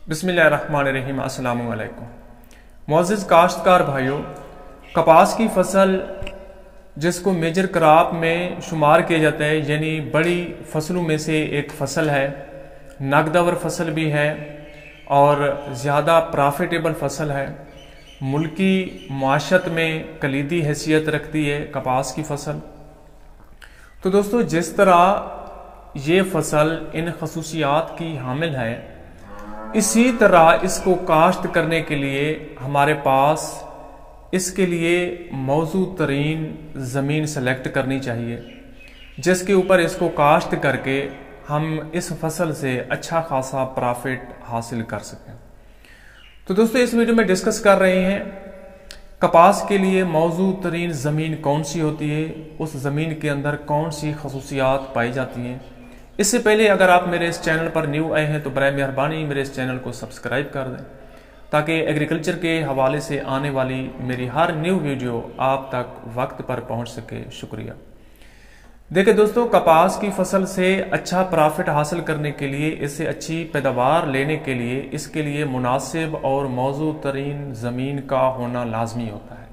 बिस्मिल्लाहिर्रहमानिर्रहीम। अस्सलामु अलैकुम। मुअज़्ज़िज़ काश्तकार भाइयों, कपास की फसल जिसको मेजर क्रॉप में शुमार किया जाता है, यानी बड़ी फसलों में से एक फसल है, नकदवर फसल भी है और ज़्यादा प्रॉफिटेबल फसल है। मुल्की माशत में कलीदी हैसियत रखती है कपास की फसल। तो दोस्तों, जिस तरह ये फसल इन खसूसियात की हामिल है, इसी तरह इसको काश्त करने के लिए हमारे पास इसके लिए मौजू तरीन ज़मीन सेलेक्ट करनी चाहिए, जिसके ऊपर इसको काश्त करके हम इस फसल से अच्छा खासा प्रॉफिट हासिल कर सकें। तो दोस्तों, इस वीडियो में डिस्कस कर रहे हैं कपास के लिए मौजू तरीन ज़मीन कौन सी होती है, उस ज़मीन के अंदर कौन सी खसूसियात पाई जाती हैं। इससे पहले अगर आप मेरे इस चैनल पर न्यू आए हैं तो बराए मेहरबानी मेरे इस चैनल को सब्सक्राइब कर दें, ताकि एग्रीकल्चर के हवाले से आने वाली मेरी हर न्यू वीडियो आप तक वक्त पर पहुंच सके। शुक्रिया। देखिए दोस्तों, कपास की फसल से अच्छा प्रॉफिट हासिल करने के लिए, इससे अच्छी पैदावार लेने के लिए, इसके लिए मुनासिब और मौजू तरीन ज़मीन का होना लाजमी होता है।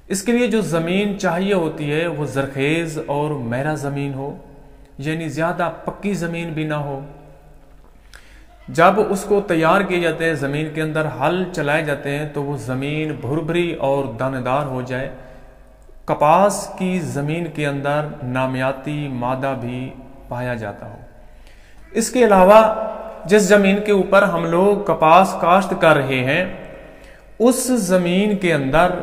इसके लिए जो ज़मीन चाहिए होती है वो ज़रखेज़ और मैरा ज़मीन हो, यानी ज़्यादा पक्की ज़मीन भी ना हो। जब उसको तैयार किए जाते हैं, ज़मीन के अंदर हल चलाए जाते हैं, तो वो ज़मीन भुरभुरी और दानेदार हो जाए। कपास की ज़मीन के अंदर नामियाती मादा भी पाया जाता हो। इसके अलावा जिस ज़मीन के ऊपर हम लोग कपास काश्त कर रहे हैं, उस ज़मीन के अंदर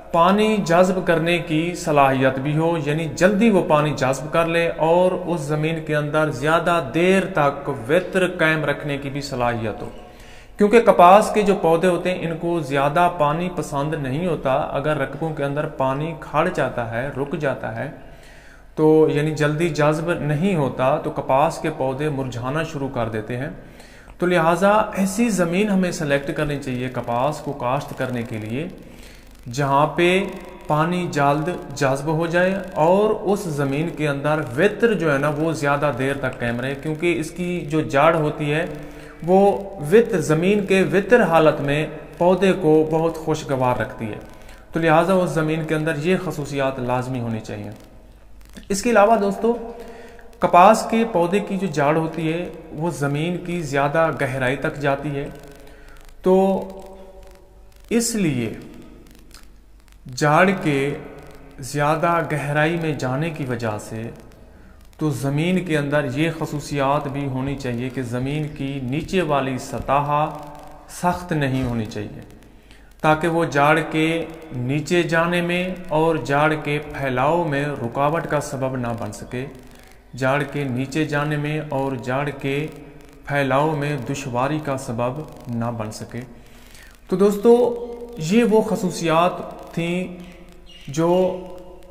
पानी जज्ब करने की सलाहियत भी हो, यानी जल्दी वो पानी जज्ब कर ले, और उस ज़मीन के अंदर ज़्यादा देर तक वित्र कायम रखने की भी सलाहियत हो। क्योंकि कपास के जो पौधे होते हैं, इनको ज़्यादा पानी पसंद नहीं होता। अगर रकबों के अंदर पानी खड़ जाता है, रुक जाता है, तो यानी जल्दी जज्ब नहीं होता, तो कपास के पौधे मुरझाना शुरू कर देते हैं। तो लिहाजा ऐसी ज़मीन हमें सेलेक्ट करनी चाहिए कपास को काश्त करने के लिए, जहाँ पे पानी जल्द जज्ब हो जाए और उस ज़मीन के अंदर वित्र जो है ना वो ज़्यादा देर तक कायम रहे। क्योंकि इसकी जो जड़ होती है वो ज़मीन के वित्र हालत में पौधे को बहुत खुशगवार रखती है। तो लिहाजा उस ज़मीन के अंदर ये खसूसियात लाजमी होनी चाहिए। इसके अलावा दोस्तों, कपास के पौधे की जो जड़ होती है वो ज़मीन की ज़्यादा गहराई तक जाती है। तो इसलिए जड़ के ज़्यादा गहराई में जाने की वजह से तो ज़मीन के अंदर ये खसूसियात भी होनी चाहिए कि ज़मीन की नीचे वाली सतह सख्त नहीं होनी चाहिए, ताकि वो जड़ के नीचे जाने में और जड़ के फैलाव में रुकावट का सबब ना बन सके, जड़ के नीचे जाने में और जड़ के फैलाव में दुश्वारी का सबब ना बन सके। तो दोस्तों, ये वो खसूसियात थी जो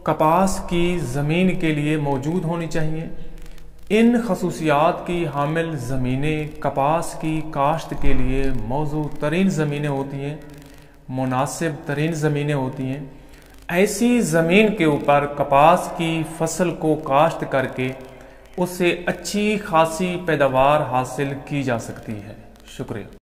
कपास की ज़मीन के लिए मौजूद होनी चाहिए। इन खसूसियात की हामिल ज़मीनें कपास की काश्त के लिए मौजू तरीन ज़मीनें होती हैं, मुनासिब तरीन ज़मीनें होती हैं। ऐसी ज़मीन के ऊपर कपास की फसल को काश्त करके उससे अच्छी खासी पैदावार हासिल की जा सकती है। शुक्रिया।